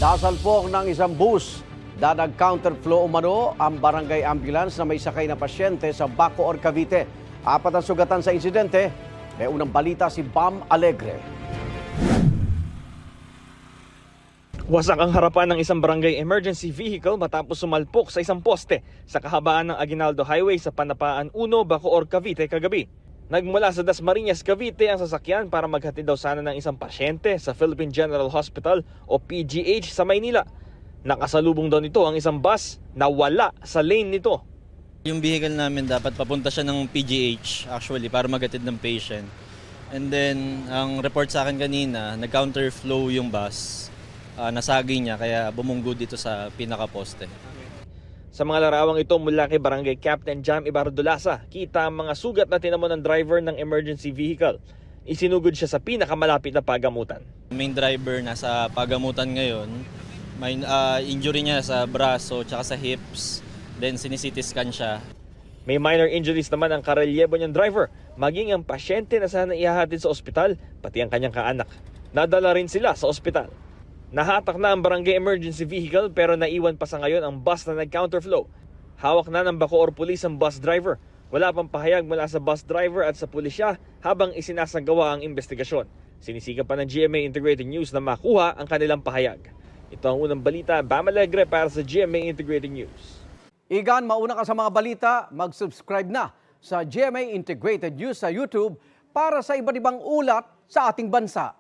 Sasalpok ng isang bus. Dadag counterflow umano ang barangay ambulance na may sakay na pasyente sa Bacoor, Cavite. 4 ang sugatan sa insidente. May unang balita si Bam Alegre. Wasak ang harapan ng isang barangay emergency vehicle matapos sumalpok sa isang poste sa kahabaan ng Aguinaldo Highway sa Panapaan 1, Bacoor, Cavite kagabi. Nagmula sa Dasmariñas, Cavite ang sasakyan para maghatid daw sana ng isang pasyente sa Philippine General Hospital o PGH sa Maynila. Nakasalubong daw nito ang isang bus na wala sa lane nito. Yung vehicle namin dapat papunta siya ng PGH actually para maghatid ng patient. And then ang report sa akin kanina, nag-counterflow yung bus. Nasagi niya kaya bumunggo dito sa pinaka-poste. Sa mga larawang ito mula kay Barangay Captain Jam Ibardolasa, kita ang mga sugat na tinamo ng driver ng emergency vehicle. Isinugod siya sa pinakamalapit na pagamutan. Main driver nasa pagamutan ngayon. May injury niya sa braso at sa hips. Then sinisiti scan siya. May minor injuries naman ang karelyebo niyang driver, maging ang pasyente na sana ihahatid sa ospital, pati ang kanyang kaanak. Nadala rin sila sa ospital. Nahatak na ang barangay emergency vehicle pero naiwan pa sa ngayon ang bus na nag-counterflow. Hawak na ng Bacoor Police ang bus driver. Wala pang pahayag mula sa bus driver at sa pulisya habang isinasagawa ang investigasyon. Sinisigan pa ng GMA Integrated News na makuha ang kanilang pahayag. Ito ang unang balita, Bam Alegre para sa GMA Integrated News. Igan, mauna ka sa mga balita, mag-subscribe na sa GMA Integrated News sa YouTube para sa iba't ibang ulat sa ating bansa.